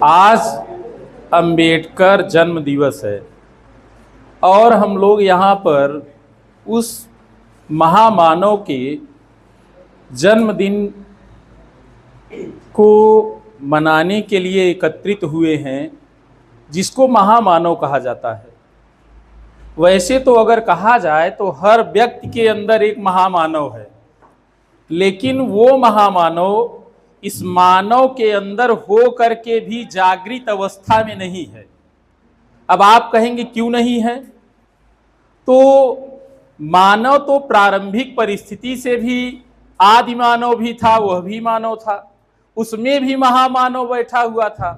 आज अंबेडकर जन्म दिवस है और हम लोग यहाँ पर उस महामानव के जन्मदिन को मनाने के लिए एकत्रित हुए हैं, जिसको महामानव कहा जाता है। वैसे तो अगर कहा जाए तो हर व्यक्ति के अंदर एक महामानव है, लेकिन वो महामानव इस मानव के अंदर हो करके भी जागृत अवस्था में नहीं है। अब आप कहेंगे क्यों नहीं है? तो मानव तो प्रारंभिक परिस्थिति से भी आदि मानव भी था, वह भी मानव था, उसमें भी महामानव बैठा हुआ था,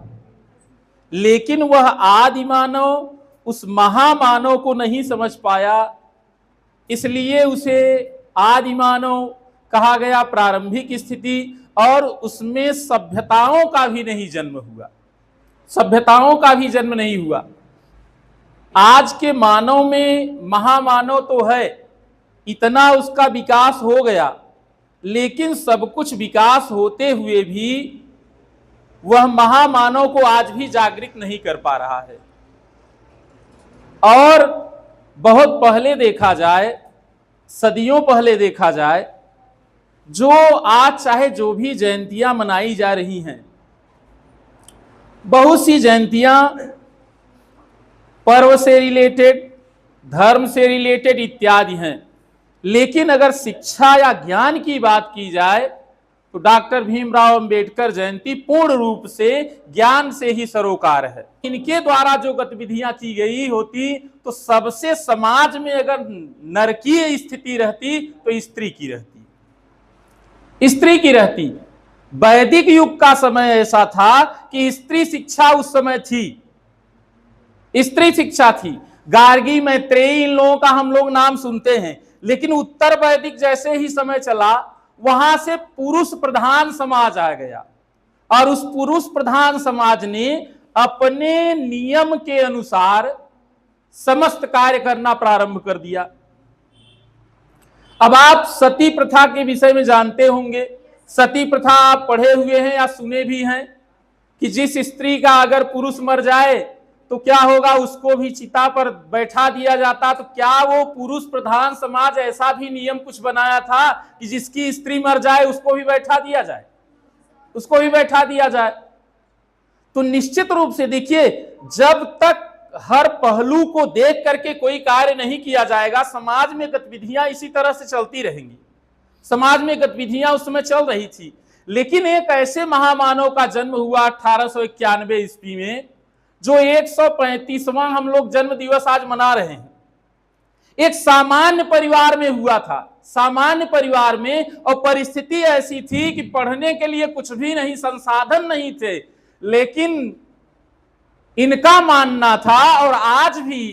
लेकिन वह आदि मानव उस महामानव को नहीं समझ पाया, इसलिए उसे आदि मानव कहा गया। प्रारंभिक स्थिति और उसमें सभ्यताओं का भी नहीं जन्म हुआ, सभ्यताओं का भी जन्म नहीं हुआ। आज के मानव में महामानव तो है, इतना उसका विकास हो गया, लेकिन सब कुछ विकास होते हुए भी वह महामानव को आज भी जागृत नहीं कर पा रहा है। और बहुत पहले देखा जाए, सदियों पहले देखा जाए, जो आज चाहे जो भी जयंतियां मनाई जा रही हैं, बहुत सी जयंतियां पर्व से रिलेटेड, धर्म से रिलेटेड इत्यादि हैं, लेकिन अगर शिक्षा या ज्ञान की बात की जाए तो डॉक्टर भीमराव अंबेडकर जयंती पूर्ण रूप से ज्ञान से ही सरोकार है। इनके द्वारा जो गतिविधियां की गई होती तो सबसे समाज में अगर नरकीय स्थिति रहती तो स्त्री की रहती, स्त्री की रहती। वैदिक युग का समय ऐसा था कि स्त्री शिक्षा उस समय थी, स्त्री शिक्षा थी। गार्गी, मैत्रेयी, इन लोगों का हम लोग नाम सुनते हैं, लेकिन उत्तर वैदिक जैसे ही समय चला, वहां से पुरुष प्रधान समाज आ गया और उस पुरुष प्रधान समाज ने अपने नियम के अनुसार समस्त कार्य करना प्रारंभ कर दिया। अब आप सती प्रथा के विषय में जानते होंगे। सती प्रथा आप पढ़े हुए हैं या सुने भी हैं कि जिस स्त्री का अगर पुरुष मर जाए तो क्या होगा, उसको भी चिता पर बैठा दिया जाता। तो क्या वो पुरुष प्रधान समाज ऐसा भी नियम कुछ बनाया था कि जिसकी स्त्री मर जाए उसको भी बैठा दिया जाए, उसको भी बैठा दिया जाए? तो निश्चित रूप से देखिए, जब तक हर पहलू को देख करके कोई कार्य नहीं किया जाएगा, समाज में गतिविधियां इसी तरह से चलती रहेंगी। समाज में गतिविधियां उस समय चल रही थी, लेकिन एक ऐसे महामानव का जन्म हुआ 1891 ईस्वी में, जो 135वां हम लोग जन्म दिवस आज मना रहे हैं। एक सामान्य परिवार में हुआ था, सामान्य परिवार में, और परिस्थिति ऐसी थी कि पढ़ने के लिए कुछ भी नहीं, संसाधन नहीं थे, लेकिन इनका मानना था, और आज भी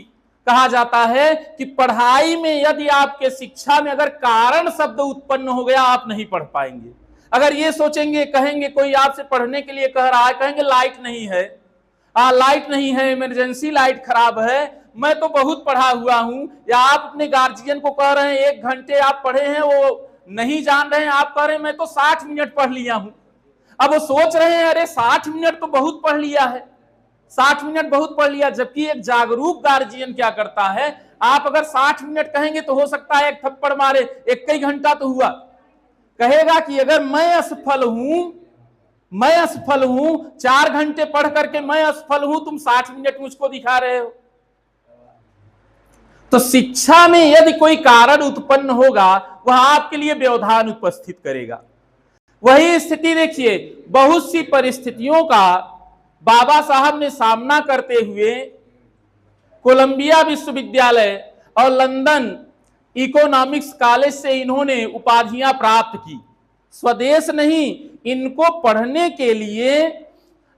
कहा जाता है कि पढ़ाई में यदि आपके शिक्षा में अगर कारण शब्द उत्पन्न हो गया, आप नहीं पढ़ पाएंगे। अगर ये सोचेंगे, कहेंगे कोई आपसे पढ़ने के लिए कह रहा है, कहेंगे लाइट नहीं है, लाइट नहीं है, इमरजेंसी लाइट खराब है, मैं तो बहुत पढ़ा हुआ हूं, या आप अपने गार्जियन को कह रहे हैं 1 घंटे आप पढ़े हैं, वो नहीं जान रहे हैं, आप कह रहे हैं मैं तो 60 मिनट पढ़ लिया हूं। अब वो सोच रहे हैं अरे 60 मिनट तो बहुत पढ़ लिया है, 60 मिनट बहुत पढ़ लिया। जबकि एक जागरूक गार्जियन क्या करता है, आप अगर 60 मिनट कहेंगे तो हो सकता है एक थप्पड़ मारे, 1 घंटा तो हुआ। कहेगा कि अगर मैं असफल हूं, मैं असफल हूं, 4 घंटे पढ़ करके मैं असफल हूं, तुम 60 मिनट मुझको दिखा रहे हो। तो शिक्षा में यदि कोई कारण उत्पन्न होगा, वह आपके लिए व्यवधान उपस्थित करेगा। वही स्थिति देखिए, बहुत सी परिस्थितियों का बाबा साहब ने सामना करते हुए कोलंबिया विश्वविद्यालय और लंदन इकोनॉमिक्स कॉलेज से इन्होंने उपाधियां प्राप्त की। स्वदेश नहीं, इनको पढ़ने के लिए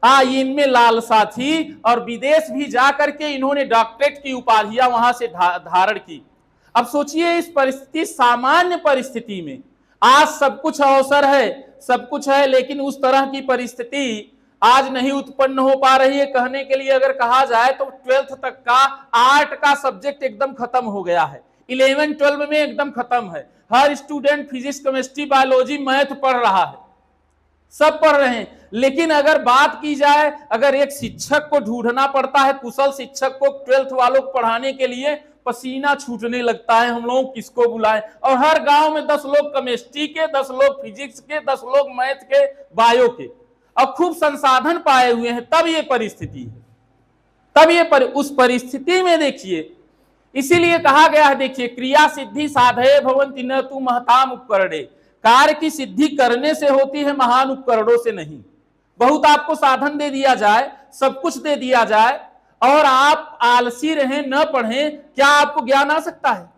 इनमें लालसा थी, और विदेश भी जाकर के इन्होंने डॉक्टरेट की उपाधियां वहां से धारण की। अब सोचिए, इस परिस्थिति, सामान्य परिस्थिति में आज सब कुछ अवसर है, सब कुछ है, लेकिन उस तरह की परिस्थिति आज नहीं उत्पन्न हो पा रही है। कहने के लिए अगर कहा जाए तो 12th तक का आर्ट का सब्जेक्ट एकदम खत्म हो गया है, 11-12 में एकदम खत्म है। हर student physics, chemistry, biology, math पढ़ रहा है। सब पढ़ रहे हैं। लेकिन अगर बात की जाए, अगर एक शिक्षक को ढूंढना पड़ता है, कुशल शिक्षक को 12th वालों को पढ़ाने के लिए, पसीना छूटने लगता है, हम लोग किसको बुलाएं। और हर गांव में 10 लोग केमिस्ट्री के, 10 लोग फिजिक्स के, 10 लोग मैथ के, बायो के, और खूब संसाधन पाए हुए हैं, तब ये परिस्थिति है। तब ये उस परिस्थिति में देखिए, इसीलिए कहा गया है, देखिए, क्रिया सिद्धि साधये भवन्ति न तु महताम उपकरणे। कार्य की सिद्धि करने से होती है, महान उपकरणों से नहीं। बहुत आपको साधन दे दिया जाए, सब कुछ दे दिया जाए, और आप आलसी रहें, न पढ़ें, क्या आपको ज्ञान आ सकता है?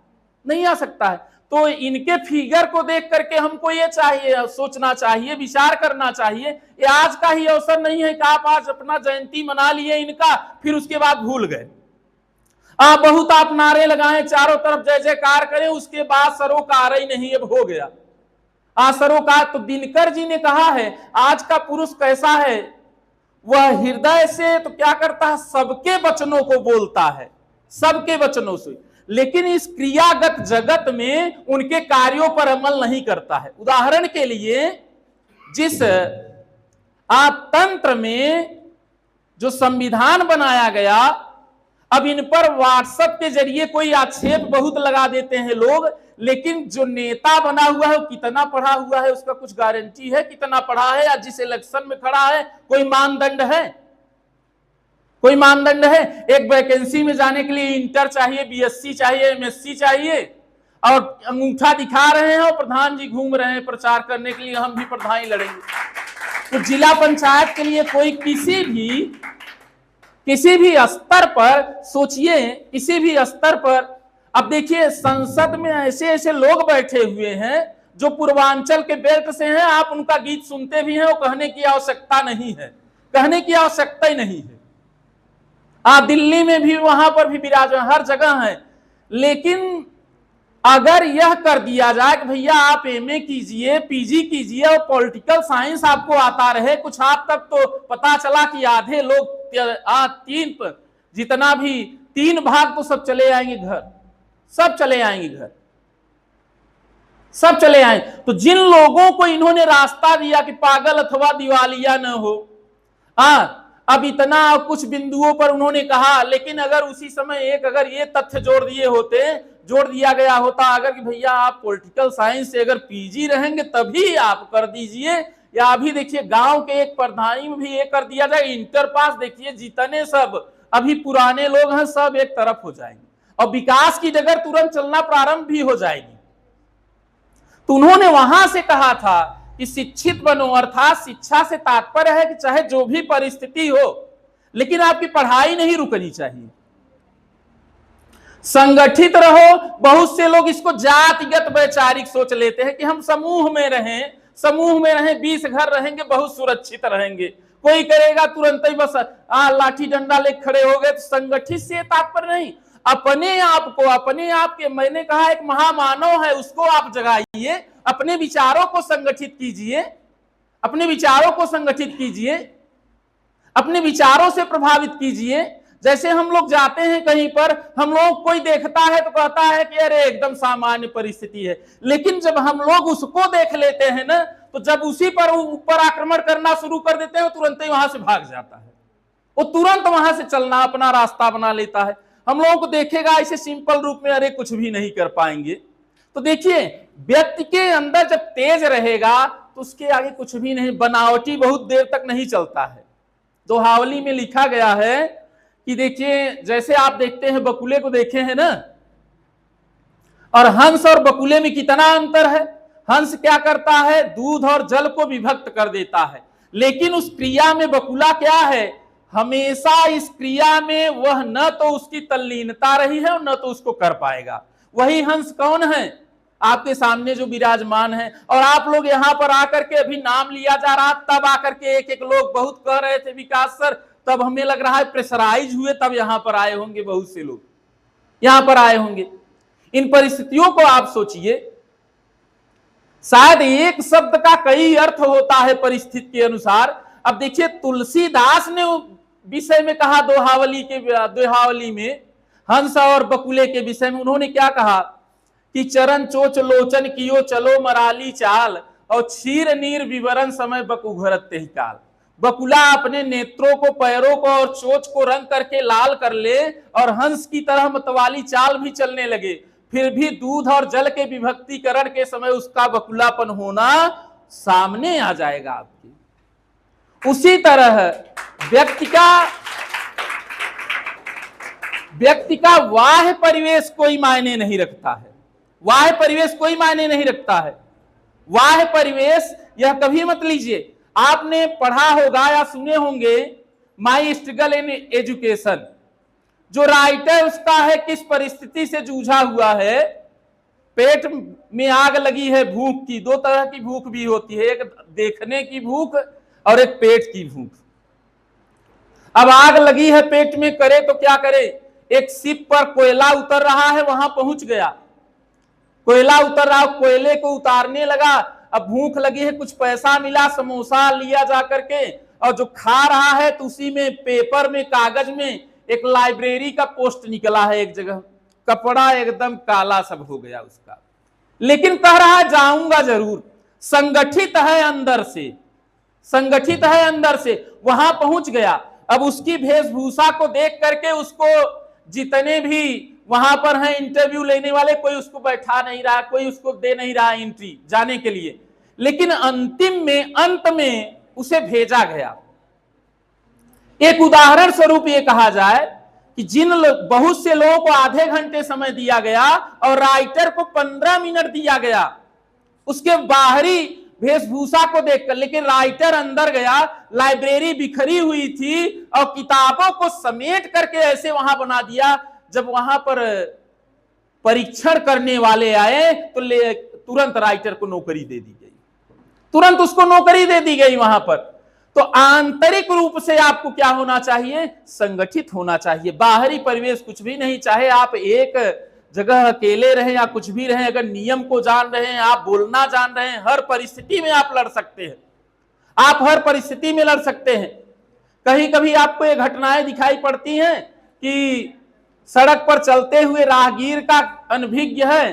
नहीं आ सकता है। तो इनके फिगर को देख करके हमको ये चाहिए, सोचना चाहिए, विचार करना चाहिए। ये आज का ही अवसर नहीं है कि आप आज अपना जयंती मना लिए इनका, फिर उसके बाद भूल गए। बहुत आप नारे लगाएं, चारों तरफ जय जयकार करें, उसके बाद सरोकार ही नहीं, अब हो गया सरोकार। तो दिनकर जी ने कहा है, आज का पुरुष कैसा है, वह हृदय से तो क्या करता है, सबके वचनों को बोलता है, सबके वचनों से, लेकिन इस क्रियागत जगत में उनके कार्यों पर अमल नहीं करता है। उदाहरण के लिए, जिस तंत्र में जो संविधान बनाया गया, अब इन पर व्हाट्सएप के जरिए कोई आक्षेप बहुत लगा देते हैं लोग, लेकिन जो नेता बना हुआ है वो कितना पढ़ा हुआ है, उसका कुछ गारंटी है कितना पढ़ा है? या जिस इलेक्शन में खड़ा है, कोई मानदंड है? कोई मानदंड है? एक वैकेंसी में जाने के लिए इंटर चाहिए, बीएससी चाहिए, एमएससी चाहिए, और अंगूठा दिखा रहे हैं, और प्रधान जी घूम रहे हैं प्रचार करने के लिए, हम भी प्रधान ही लड़ेंगे। तो जिला पंचायत के लिए कोई किसी भी स्तर पर सोचिए, किसी भी स्तर पर। अब देखिए, संसद में ऐसे ऐसे लोग बैठे हुए हैं जो पूर्वांचल के बेल्ट से हैं, आप उनका गीत सुनते भी हैं, वो कहने की आवश्यकता नहीं है, कहने की आवश्यकता ही नहीं है। दिल्ली में भी, वहां पर भी विराजमान, हर जगह है। लेकिन अगर यह कर दिया जाए कि भैया आप एमए कीजिए, पीजी कीजिए, और पॉलिटिकल साइंस आपको आता रहे, कुछ आप तक तो पता चला कि आधे लोग जितना भी 3 भाग तो सब चले आएंगे घर, सब चले आएंगे घर, सब चले आए। तो जिन लोगों को इन्होंने रास्ता दिया कि पागल अथवा दिवालिया न हो, अब इतना कुछ बिंदुओं पर उन्होंने कहा, लेकिन अगर उसी समय अगर ये तथ्य जोड़ दिया गया होता, अगर कि भैया आप पॉलिटिकल साइंस से अगर पीजी रहेंगे तभी आप कर दीजिए, या अभी देखिए गांव के एक प्रधानी में भी ये कर दिया जाए, इंटर पास, देखिए जितने सब अभी पुराने लोग हैं सब एक तरफ हो जाएंगे, और विकास की डगर तुरंत चलना प्रारंभ भी हो जाएगी। तो उन्होंने वहां से कहा था कि शिक्षित बनो, अर्थात शिक्षा से तात्पर्य है कि चाहे जो भी परिस्थिति हो, लेकिन आपकी पढ़ाई नहीं रुकनी चाहिए, संगठित रहो। बहुत से लोग इसको जातिगत वैचारिक सोच लेते हैं कि हम समूह में रहें, 20 घर रहेंगे, बहुत सुरक्षित रहेंगे, कोई करेगा तुरंत ही बस लाठी डंडा ले खड़े हो गए। तो संगठित से तात्पर्य नहीं, अपने आप के, मैंने कहा एक महामानव है, उसको आप जगाइए, अपने विचारों को संगठित कीजिए, अपने विचारों को संगठित कीजिए, अपने विचारों से प्रभावित कीजिए। जैसे हम लोग जाते हैं कहीं पर, हम लोग कोई देखता है तो कहता है कि अरे एकदम सामान्य परिस्थिति है, लेकिन जब हम लोग उसको देख लेते हैं ना, तो जब उसी पर ऊपर आक्रमण करना शुरू कर देते हैं, तुरंत ही वहां से भाग जाता है, वो तुरंत वहां से चलना अपना रास्ता बना लेता है। हम लोगों को देखेगा ऐसे सिंपल रूप में, अरे कुछ भी नहीं कर पाएंगे। तो देखिए, व्यक्ति के अंदर जब तेज रहेगा तो उसके आगे कुछ भी नहीं, बनावटी बहुत देर तक नहीं चलता है। दोहावली में लिखा गया है कि देखिए, जैसे आप देखते हैं बकुले को देखे हैं ना, और हंस और बकुले में कितना अंतर है। हंस क्या करता है, दूध और जल को विभक्त कर देता है, लेकिन उस क्रिया में बकुला क्या है, हमेशा इस क्रिया में वह न तो उसकी तल्लीनता रही है और न तो उसको कर पाएगा। वही हंस कौन है, आपके सामने जो विराजमान है। और आप लोग यहाँ पर आकर के, अभी नाम लिया जा रहा, तब आकर के एक लोग बहुत कह रहे थे विकास सर, तब हमें लग रहा है प्रेशराइज हुए, तब यहां पर आए होंगे, बहुत से लोग यहां पर आए होंगे। इन परिस्थितियों को आप सोचिए, शायद एक शब्द का कई अर्थ होता है परिस्थिति के अनुसार। अब देखिए, तुलसीदास ने विषय में कहा, दोहावली में हंस और बकुले के विषय में उन्होंने क्या कहा कि चरण चोच लोचन कियो चलो मराली चाल, और क्षीर नीर विवरण समय बकु घरत ही काल। बकुला अपने नेत्रों को, पैरों को और चोंच को रंग करके लाल कर ले और हंस की तरह मतवाली चाल भी चलने लगे, फिर भी दूध और जल के विभक्तिकरण के समय उसका बकुलापन होना सामने आ जाएगा आपके। उसी तरह व्यक्ति का बाह्य परिवेश कोई मायने नहीं रखता है। बाह्य परिवेश कोई मायने नहीं रखता है। बाह्य परिवेश यह कभी मत लीजिए। आपने पढ़ा होगा या सुने होंगे माई स्ट्रगल इन एजुकेशन। जो राइटर उसका है किस परिस्थिति से जूझा हुआ है। पेट में आग लगी है भूख की। दो तरह की भूख भी होती है, एक देखने की भूख और एक पेट की भूख। अब आग लगी है पेट में, करे तो क्या करे। एक शिप पर कोयला उतर रहा है, वहां पहुंच गया। कोयला उतर रहा, कोयले को उतारने लगा। अब भूख लगी है, कुछ पैसा मिला, समोसा लिया जा करके और जो खा रहा है तो उसी में पेपर में, कागज में एक लाइब्रेरी का पोस्ट निकला है एक जगह। कपड़ा एकदम काला सब हो गया उसका, लेकिन कह रहा है जाऊंगा जरूर। संगठित है अंदर से, संगठित है अंदर से। वहां पहुंच गया। अब उसकी वेशभूषा को देख करके उसको जितने भी वहां पर हैं इंटरव्यू लेने वाले, कोई उसको बैठा नहीं रहा, कोई उसको दे नहीं रहा एंट्री जाने के लिए। लेकिन अंत में उसे भेजा गया। एक उदाहरण स्वरूप ये कहा जाए कि बहुत से लोगों को आधे घंटे समय दिया गया और राइटर को 15 मिनट दिया गया उसके बाहरी वेशभूषा को देखकर। लेकिन राइटर अंदर गया, लाइब्रेरी बिखरी हुई थी और किताबों को समेट करके ऐसे वहां बना दिया। जब वहां पर परीक्षण करने वाले आए तो तुरंत राइटर को नौकरी दे दी गई, तुरंत उसको नौकरी दे दी गई वहां पर। तो आंतरिक रूप से आपको क्या होना चाहिए, संगठित होना चाहिए। बाहरी परिवेश कुछ भी नहीं, चाहे आप एक जगह अकेले रहें या कुछ भी रहें, अगर नियम को जान रहे हैं, आप बोलना जान रहे हैं, हर परिस्थिति में आप लड़ सकते हैं। आप हर परिस्थिति में लड़ सकते हैं। कहीं कभी आपको ये घटनाएं दिखाई पड़ती हैं कि सड़क पर चलते हुए राहगीर का अनभिज्ञ है